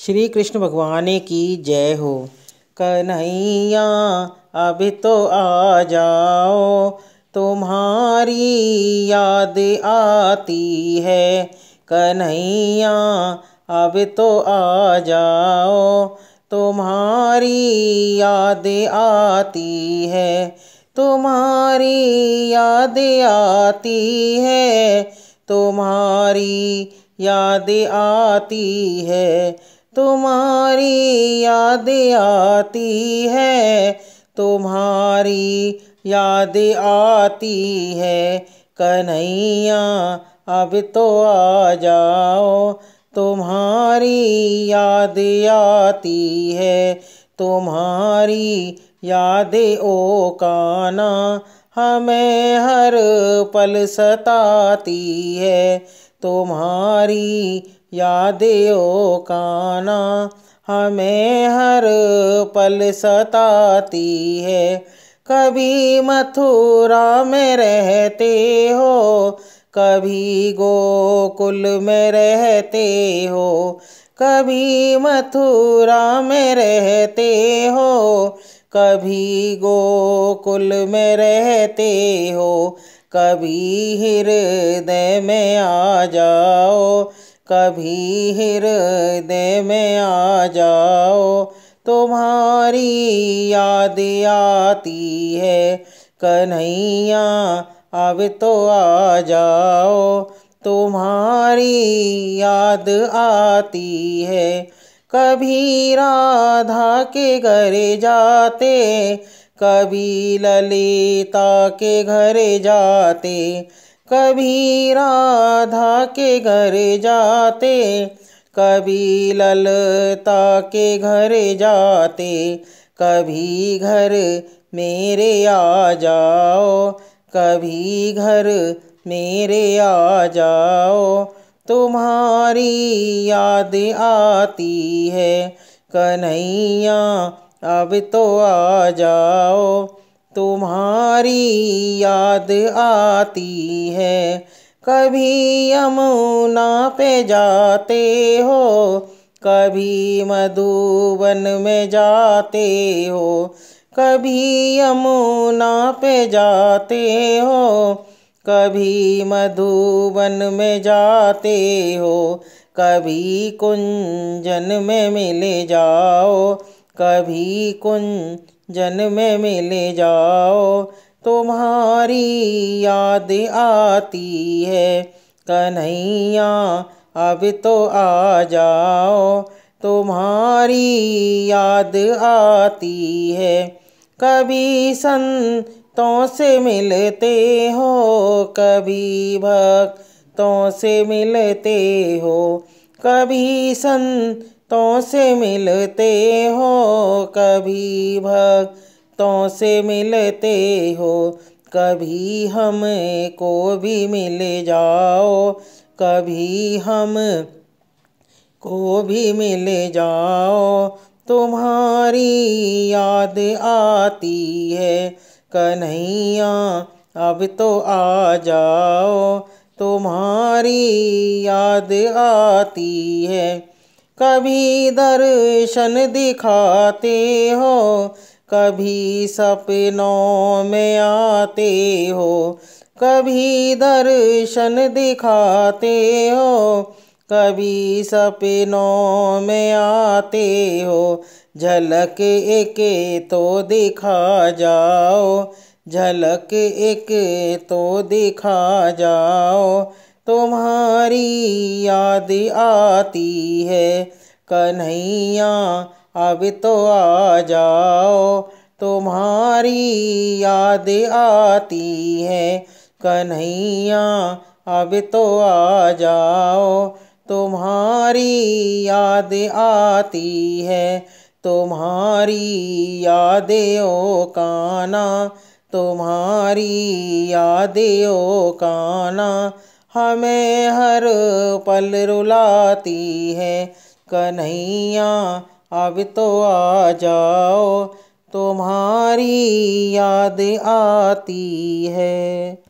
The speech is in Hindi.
श्री कृष्ण भगवान की जय हो। कन्हैया अब तो आ जाओ, तुम्हारी याद आती है। कन्हैया अब तो आ जाओ, तुम्हारी याद आती है। तुम्हारी याद आती है, तुम्हारी याद आती है। तुम्हारी याद आती है, तुम्हारी याद आती है। कन्हैया अब तो आ जाओ, तुम्हारी याद आती है। तुम्हारी याद ओ कान्हा हमें हर पल सताती है। तुम्हारी याद ओ कान्हा हमें हर पल सताती है। कभी मथुरा में रहते हो, कभी गोकुल में रहते हो। कभी मथुरा में रहते हो, कभी गोकुल में रहते हो। कभी हृदय में आ जाओ, कभी हृदय में आ जाओ। तुम्हारी याद आती है। कन्हैया अब तो आ जाओ, तुम्हारी याद आती है। कभी राधा के घर जाते, कभी ललिता के घर जाते। कभी राधा के घर जाते, कभी ललिता के घर जाते। कभी घर मेरे आ जाओ, कभी घर मेरे आ जाओ। तुम्हारी याद आती है। कन्हैया अब तो आ जाओ, तुम्हारी याद आती है। कभी यमुना पे जाते हो, कभी मधुबन में जाते हो। कभी यमुना पे जाते हो, कभी मधुबन में जाते हो। कभी कुंजन में मिले जाओ, कभी कुंजन में मिले जाओ। तुम्हारी याद आती है। कन्हैया अब तो आ जाओ, तुम्हारी याद आती है। कभी संतों से मिलते हो, कभी भक्तों से मिलते हो। कभी संतों से मिलते हो, कभी भक्तों से मिलते हो। कभी हमको भी मिल जाओ, कभी हम को भी मिल जाओ। तुम्हारी याद आती है। कन्हैया अब तो आ जाओ, तुम्हारी याद आती है। कभी दर्शन दिखाते हो, कभी सपनों में आते हो। कभी दर्शन दिखाते हो, कभी सपनों में आते हो। झलक एक तो दिखा जाओ, झलक एक तो दिखा जाओ। तुम्हारी याद आती है। कन्हैया अब तो आ जाओ, तुम्हारी याद आती है। कन्हैया अब तो आ जाओ, तुम्हारी याद आती है। तुम्हारी याद ओ कान्हा, तुम्हारी याद ओ कान्हा हमें हर पल रुलाती है। कन्हैया अब तो आ जाओ, तुम्हारी याद आती है।